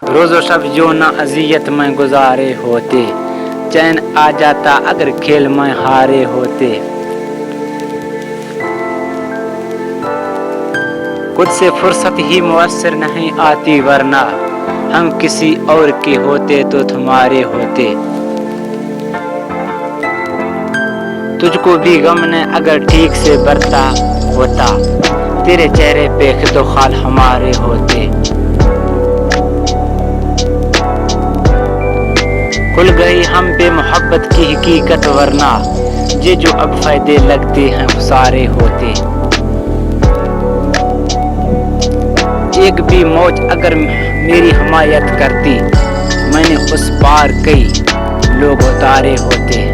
रोज़ो शब जो ना अजियत में गुजारे होते, चैन आ जाता अगर खेल में हारे होते। खुद से फुर्सत ही मुयस्सर नहीं आती, वरना हम किसी और के होते तो तुम्हारे होते। तुझको भी गम ने अगर ठीक से बरता होता, तेरे चेहरे पे खिदो खाल हमारे होते। खुल गई हम पे मोहब्बत की हकीकत, वरना ये जो अब फायदे लगते हैं वो सारे होते। एक भी मौज अगर मेरी हिमायत करती, मैंने उस पार कई लोग उतारे होते।